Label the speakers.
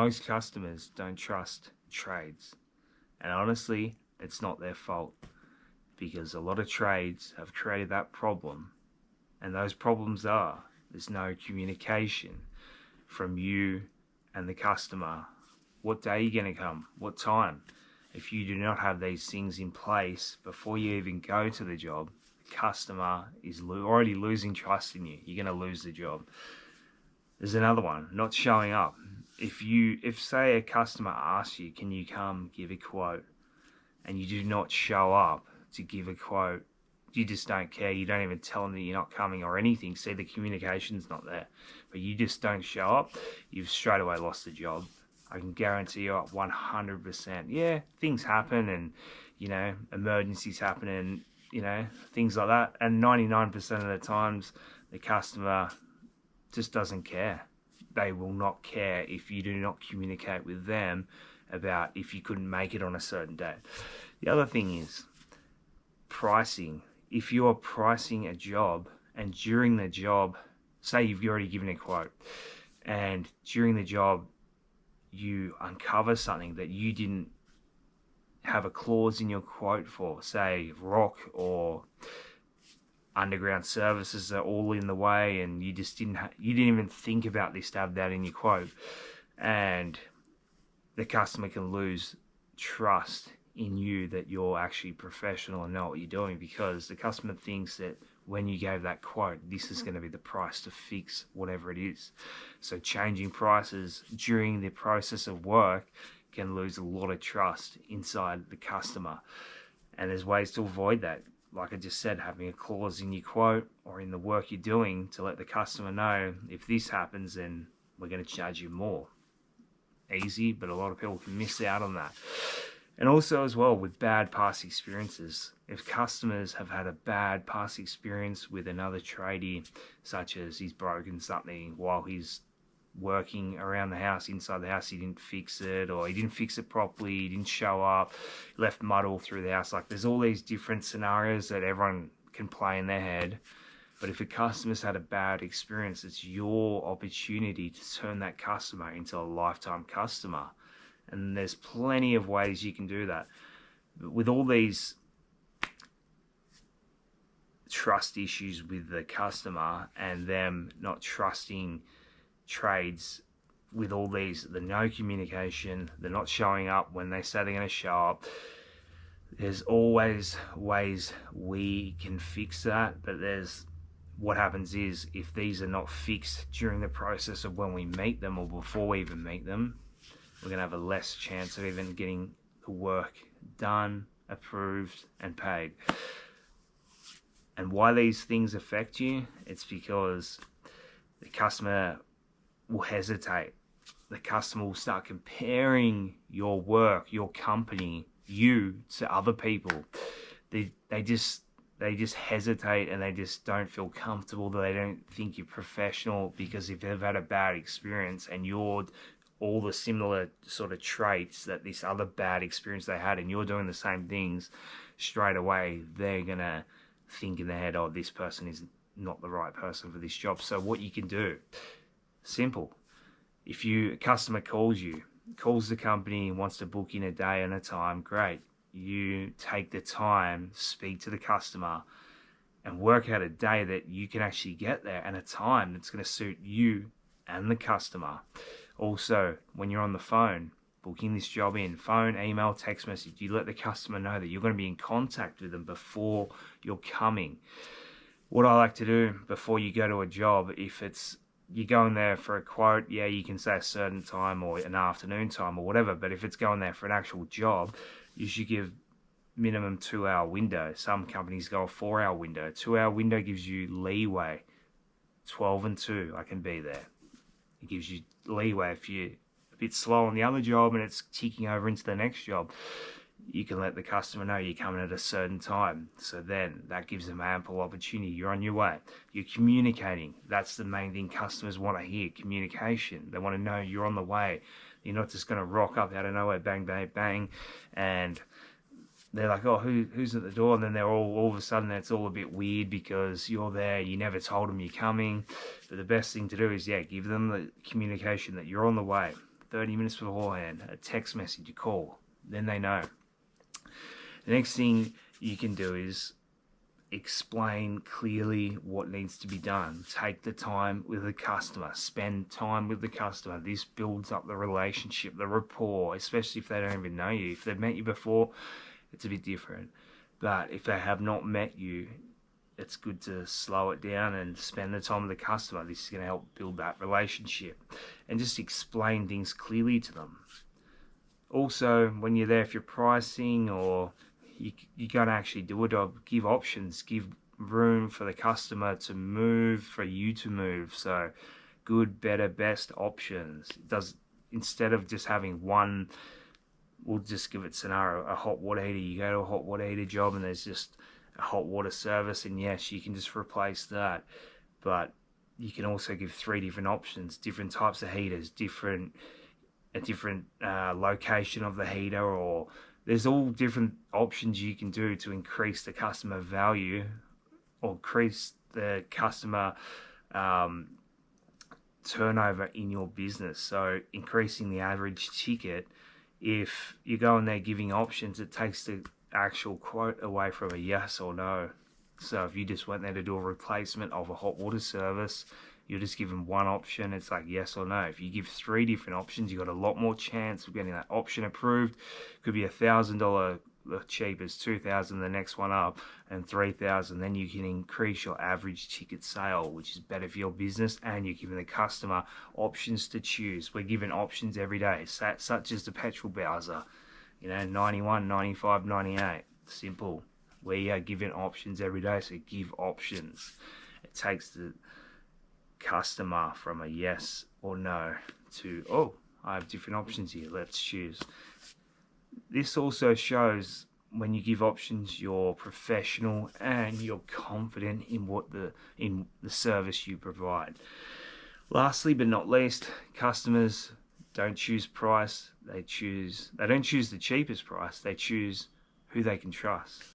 Speaker 1: Most customers don't trust trades, and honestly, it's not their fault because a lot of trades have created that problem, and those problems are there's no communication from you and the customer. What day are you going to come? What time? If you do not have these things in place before you even go to the job, the customer is already losing trust in you. You're going to lose the job. There's another one, not showing up. If say a customer asks you, can you come give a quote, and you do not show up to give a quote, you just don't care, you don't even tell them that you're not coming or anything, see the communication's not there, but you just don't show up, you've straight away lost the job. I can guarantee you 100%. Yeah, things happen and, emergencies happen and, things like that. And 99% of the times, the customer just doesn't care. They will not care if you do not communicate with them about if you couldn't make it on a certain day. The other thing is pricing. If you are pricing a job and during the job, say you've already given a quote, and during the job you uncover something that you didn't have a clause in your quote for, say rock or underground services are all in the way, and you didn't even think about this to have that in your quote, and the customer can lose trust in you that you're actually professional and know what you're doing, because the customer thinks that when you gave that quote, this is going to be the price to fix whatever it is. So changing prices during the process of work can lose a lot of trust inside the customer, and there's ways to avoid that. Like I just said, having a clause in your quote or in the work you're doing to let the customer know, if this happens, then we're going to charge you more. Easy, but a lot of people can miss out on that. And also as well with bad past experiences. If customers have had a bad past experience with another tradie, such as he's broken something while he's working around the house, inside the house, he didn't fix it, or he didn't fix it properly, he didn't show up, left mud all through the house. Like, there's all these different scenarios that everyone can play in their head. But if a customer's had a bad experience, it's your opportunity to turn that customer into a lifetime customer. And there's plenty of ways you can do that. But with all these trust issues with the customer and them not trusting trades, with all these, the no communication, they're not showing up when they say they're going to show up, there's always ways we can fix that. But what happens is, if these are not fixed during the process of when we meet them or before we even meet them, we're going to have a less chance of even getting the work done, approved, and paid. And why these things affect you, it's because the customer will hesitate. The customer will start comparing your work, your company, you to other people. They just hesitate, and they just don't feel comfortable. They don't think you're professional, because if they've had a bad experience and you're all the similar sort of traits that this other bad experience they had, and you're doing the same things, straight away they're gonna think in their head, oh, this person is not the right person for this job. So what you can do, simple. If a customer calls the company and wants to book in a day and a time, great. You take the time, speak to the customer, and work out a day that you can actually get there, and a time that's going to suit you and the customer. Also, when you're on the phone, booking this job in, phone, email, text message, you let the customer know that you're going to be in contact with them before you're coming. What I like to do before you go to a job, if you're going there for a quote, yeah, you can say a certain time or an afternoon time or whatever, but if it's going there for an actual job, you should give minimum 2-hour window. Some companies go a 4-hour window. 2-hour window gives you leeway. 12 and 2, I can be there. It gives you leeway. If you're a bit slow on the other job and it's ticking over into the next job, you can let the customer know you're coming at a certain time. So then that gives them ample opportunity. You're on your way. You're communicating. That's the main thing customers want to hear, communication. They want to know you're on the way. You're not just going to rock up out of nowhere, bang, bang, bang, and they're like, oh, who's at the door? And then they're all of a sudden, it's all a bit weird because you're there, you never told them you're coming. But the best thing to do is, give them the communication that you're on the way. 30 minutes beforehand, a text message, a call. Then they know. The next thing you can do is explain clearly what needs to be done. Take the time with the customer. Spend time with the customer. This builds up the relationship, the rapport, especially if they don't even know you. If they've met you before, it's a bit different. But if they have not met you, it's good to slow it down and spend the time with the customer. This is going to help build that relationship. And just explain things clearly to them. Also, when you're there, if you're pricing or you're going to actually do a job, give options, give room for the customer to move, for you to move. So good, better, best options. Instead of just having one, we'll just give it scenario, a hot water heater. You go to a hot water heater job and there's just a hot water service, and yes, you can just replace that. But you can also give 3 different options, different types of heaters, a different location of the heater, or there's all different options you can do to increase the customer value or increase the customer turnover in your business. So increasing the average ticket. If you go in there giving options, it takes the actual quote away from a yes or no. So if you just went there to do a replacement of a hot water service, you're just given one option. It's like yes or no. If you give 3 different options, you've got a lot more chance of getting that option approved. Could be $1,000 the cheapest, $2,000 the next one up, and $3,000. Then you can increase your average ticket sale, which is better for your business, and you're giving the customer options to choose. We're giving options every day, such as the petrol bowser, 91, 95, 98. Simple. We are giving options every day, so give options. It takes the customer from a yes or no to, oh, I have different options here, let's choose. This also shows when you give options, you're professional and you're confident in in the service you provide. Lastly but not least, customers don't choose price. They don't choose the cheapest price. They choose who they can trust.